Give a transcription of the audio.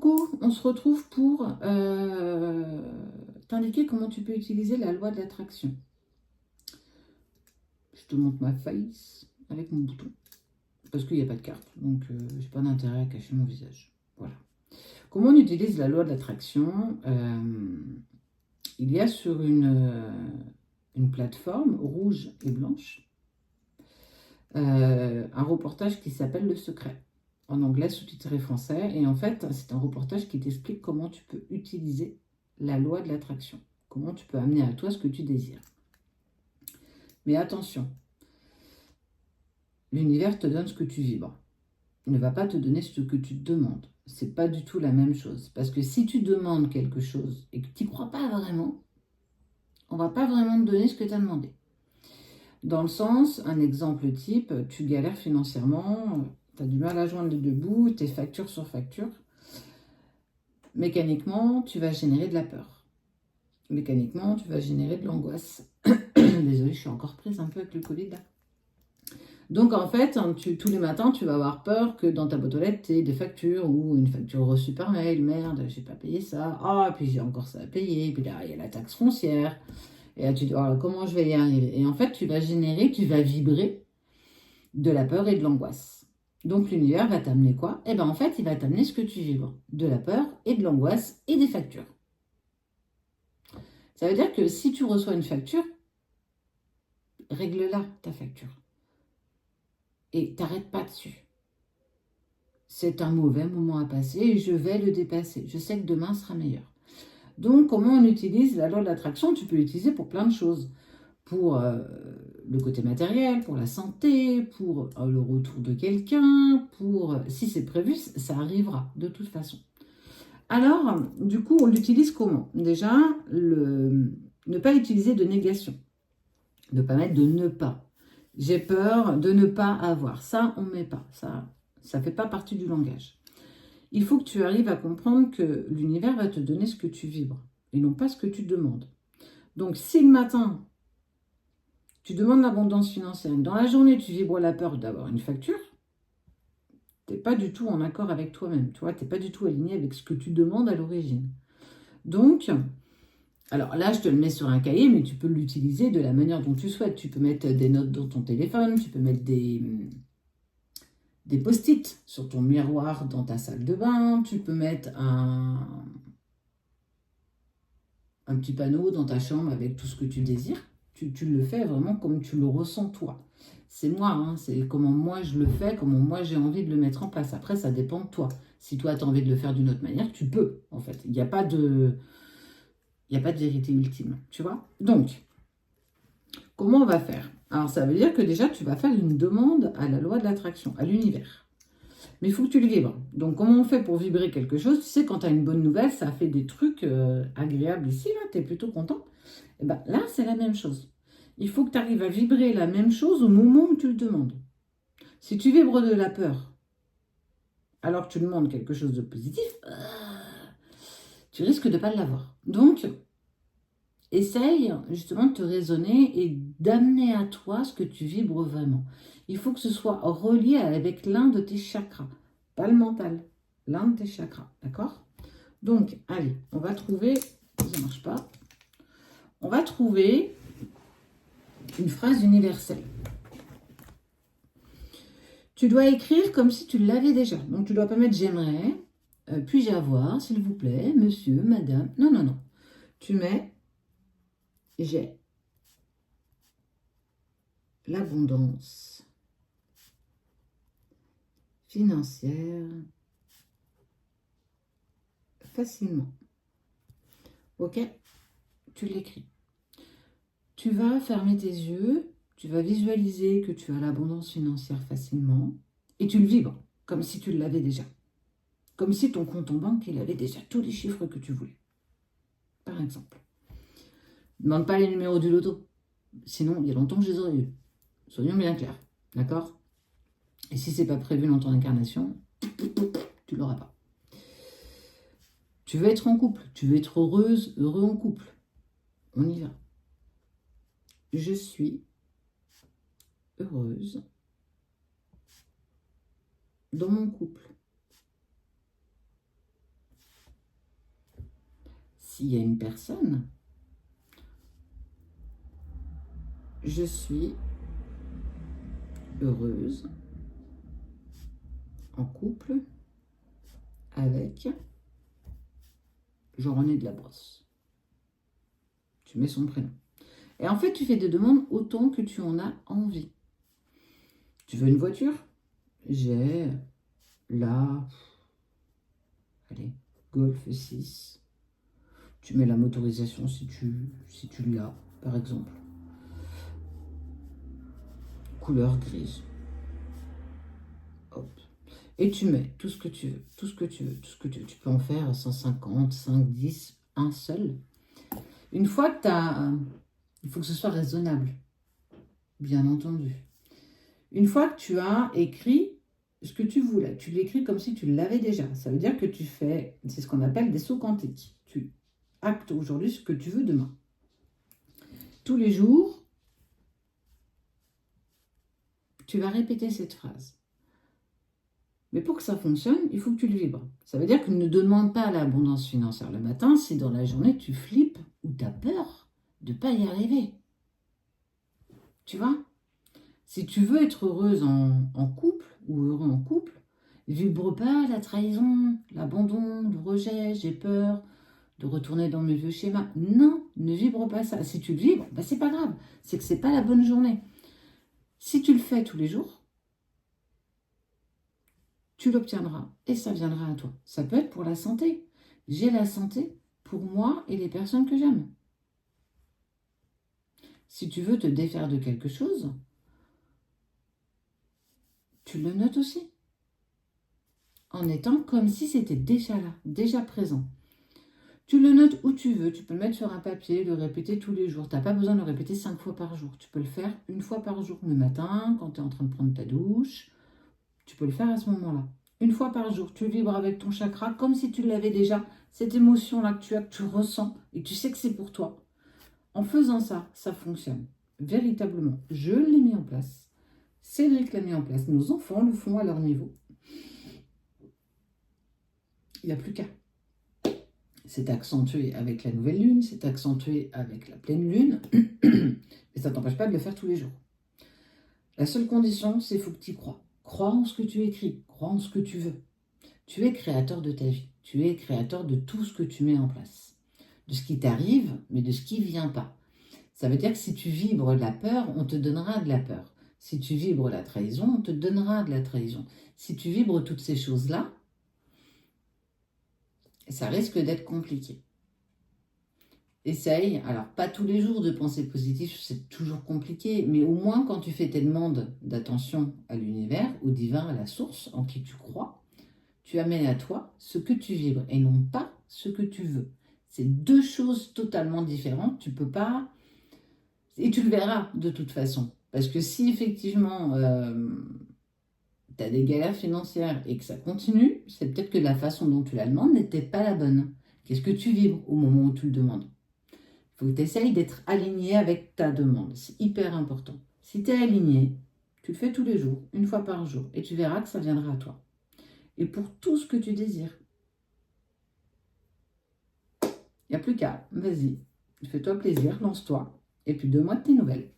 Coco, on se retrouve pour t'indiquer comment tu peux utiliser la loi de l'attraction. Je te montre ma face avec mon bouton. Parce qu'il n'y a pas de carte, donc j'ai pas d'intérêt à cacher mon visage. Voilà. Comment on utilise la loi de l'attraction? Il y a sur une plateforme rouge et blanche un reportage qui s'appelle Le Secret. En anglais, sous-titré français. Et en fait, c'est un reportage qui t'explique comment tu peux utiliser la loi de l'attraction. Comment tu peux amener à toi ce que tu désires. Mais attention, l'univers te donne ce que tu vibres. Il ne va pas te donner ce que tu te demandes. C'est pas du tout la même chose. Parce que si tu demandes quelque chose et que tu n'y crois pas vraiment, on va pas vraiment te donner ce que tu as demandé. Dans le sens, un exemple type, tu galères financièrement, tu as du mal à joindre les deux bouts, tu es facture sur facture. Mécaniquement, tu vas générer de la peur. Mécaniquement, tu vas générer de l'angoisse. Désolée, je suis encore prise un peu avec le Covid là. Donc en fait, tous les matins, tu vas avoir peur que dans ta boîte aux lettres, tu aies des factures ou une facture reçue par mail. Merde, j'ai pas payé ça. Ah, puis j'ai encore ça à payer. Puis là, il y a la taxe foncière. Et là, tu dis, oh, comment je vais y arriver? Et en fait, tu vas vibrer de la peur et de l'angoisse. Donc l'univers va t'amener quoi? Eh bien en fait, il va t'amener ce que tu vibres. De la peur et de l'angoisse et des factures. Ça veut dire que si tu reçois une facture, règle-la, ta facture. Et t'arrêtes pas dessus. C'est un mauvais moment à passer et je vais le dépasser. Je sais que demain sera meilleur. Donc, comment on utilise la loi de l'attraction? Tu peux l'utiliser pour plein de choses. Pour le côté matériel, pour la santé, pour le retour de quelqu'un, pour... si c'est prévu, ça arrivera de toute façon. Alors, du coup, on l'utilise comment? Déjà, ne pas utiliser de négation. Ne pas mettre de ne pas. J'ai peur de ne pas avoir. Ça, on ne met pas. Ça ne fait pas partie du langage. Il faut que tu arrives à comprendre que l'univers va te donner ce que tu vibres et non pas ce que tu demandes. Donc, si le matin, tu demandes l'abondance financière, dans la journée, tu vibres la peur d'avoir une facture, tu n'es pas du tout en accord avec toi-même. Tu n'es pas du tout aligné avec ce que tu demandes à l'origine. Donc, alors là, je te le mets sur un cahier, mais tu peux l'utiliser de la manière dont tu souhaites. Tu peux mettre des notes dans ton téléphone, tu peux mettre des post-it sur ton miroir dans ta salle de bain, tu peux mettre un petit panneau dans ta chambre avec tout ce que tu désires. Tu le fais vraiment comme tu le ressens toi. C'est moi, hein, c'est comment moi je le fais, comment moi j'ai envie de le mettre en place. Après, ça dépend de toi. Si toi, tu as envie de le faire d'une autre manière, tu peux, en fait. Il n'y a pas de vérité ultime, tu vois. Donc, comment on va faire? Alors, ça veut dire que déjà, tu vas faire une demande à la loi de l'attraction, à l'univers. Mais il faut que tu le vibres. Donc, comment on fait pour vibrer quelque chose? Tu sais, quand tu as une bonne nouvelle, ça fait des trucs agréables ici, là, tu es plutôt content. Et bien là, c'est la même chose. Il faut que tu arrives à vibrer la même chose au moment où tu le demandes. Si tu vibres de la peur, alors que tu demandes quelque chose de positif, tu risques de ne pas l'avoir. Donc, essaye justement de te raisonner et d'amener à toi ce que tu vibres vraiment. Il faut que ce soit relié avec l'un de tes chakras, pas le mental, l'un de tes chakras, d'accord? Donc, allez, on va trouver, ça ne marche pas, on va trouver une phrase universelle. Tu dois écrire comme si tu l'avais déjà. Donc, tu ne dois pas mettre j'aimerais, puis-je avoir, s'il vous plaît, monsieur, madame. Non, non, non. Tu mets j'ai l'abondance financière facilement. Ok? Tu l'écris. Tu vas fermer tes yeux, tu vas visualiser que tu as l'abondance financière facilement et tu le vibres comme si tu l'avais déjà. Comme si ton compte en banque, il avait déjà tous les chiffres que tu voulais. Par exemple. Ne demande pas les numéros du loto. Sinon, il y a longtemps que je les aurais eus. Soyons bien clairs. D'accord? Et si c'est pas prévu dans ton incarnation, tu l'auras pas. Tu veux être en couple. Tu veux être heureuse, heureux en couple. On y va. Je suis heureuse dans mon couple. s'il y a une personne, je suis heureuse en couple avec Jean-René de la Brosse. Tu mets son prénom. Et en fait, tu fais des demandes autant que tu en as envie. Tu veux une voiture? J'ai la... Allez, Golf 6. Tu mets la motorisation si tu l'as, par exemple. Couleur grise. Hop. Et tu mets tout ce que tu veux, tout ce que tu veux, tout ce que tu veux. Tu peux en faire 150, 5, 10, un seul. Une fois que tu as... Il faut que ce soit raisonnable, bien entendu. Une fois que tu as écrit ce que tu voulais, tu l'écris comme si tu l'avais déjà. Ça veut dire que tu fais, c'est ce qu'on appelle des sauts quantiques. Tu actes aujourd'hui ce que tu veux demain. Tous les jours, tu vas répéter cette phrase. Mais pour que ça fonctionne, il faut que tu le vibres. Ça veut dire que ne demande pas l'abondance financière le matin si dans la journée tu flippes ou tu as peur de ne pas y arriver. Tu vois? Si tu veux être heureuse en couple ou heureux en couple, vibre pas la trahison, l'abandon, le rejet, j'ai peur de retourner dans mes vieux schémas. Non, ne vibre pas ça. Si tu le vibres, bah c'est pas grave. C'est que c'est pas la bonne journée. Si tu le fais tous les jours, tu l'obtiendras et ça viendra à toi. Ça peut être pour la santé. J'ai la santé pour moi et les personnes que j'aime. Si tu veux te défaire de quelque chose, tu le notes aussi. En étant comme si c'était déjà là, déjà présent. Tu le notes où tu veux, tu peux le mettre sur un papier, le répéter tous les jours. Tu n'as pas besoin de le répéter 5 fois par jour. Tu peux le faire une fois par jour, le matin, quand tu es en train de prendre ta douche. Tu peux le faire à ce moment-là. Une fois par jour, tu vibres avec ton chakra comme si tu l'avais déjà. Cette émotion-là que tu ressens et tu sais que c'est pour toi. En faisant ça, ça fonctionne. Véritablement, je l'ai mis en place. Cédric l'a mis en place. Nos enfants le font à leur niveau. Il n'y a plus qu'à. C'est accentué avec la nouvelle lune, c'est accentué avec la pleine lune, mais ça ne t'empêche pas de le faire tous les jours. La seule condition, c'est qu'il faut que tu y crois. Crois en ce que tu écris, crois en ce que tu veux. Tu es créateur de ta vie, tu es créateur de tout ce que tu mets en place. De ce qui t'arrive, mais de ce qui ne vient pas. Ça veut dire que si tu vibres la peur, on te donnera de la peur. Si tu vibres la trahison, on te donnera de la trahison. Si tu vibres toutes ces choses-là, ça risque d'être compliqué. Essaye, alors pas tous les jours de penser positif, c'est toujours compliqué, mais au moins quand tu fais tes demandes d'attention à l'univers, au divin, à la source en qui tu crois, tu amènes à toi ce que tu vibres et non pas ce que tu veux. C'est deux choses totalement différentes, tu peux pas... Et tu le verras de toute façon. Parce que si effectivement tu as des galères financières et que ça continue, c'est peut-être que la façon dont tu la demandes n'était pas la bonne. Qu'est-ce que tu vibres au moment où tu le demandes? Il faut que tu essayes d'être aligné avec ta demande. C'est hyper important. Si tu es aligné, tu le fais tous les jours, une fois par jour, et tu verras que ça viendra à toi. Et pour tout ce que tu désires. Il n'y a plus qu'à. Vas-y, fais-toi plaisir, lance-toi, et puis donne-moi de tes nouvelles.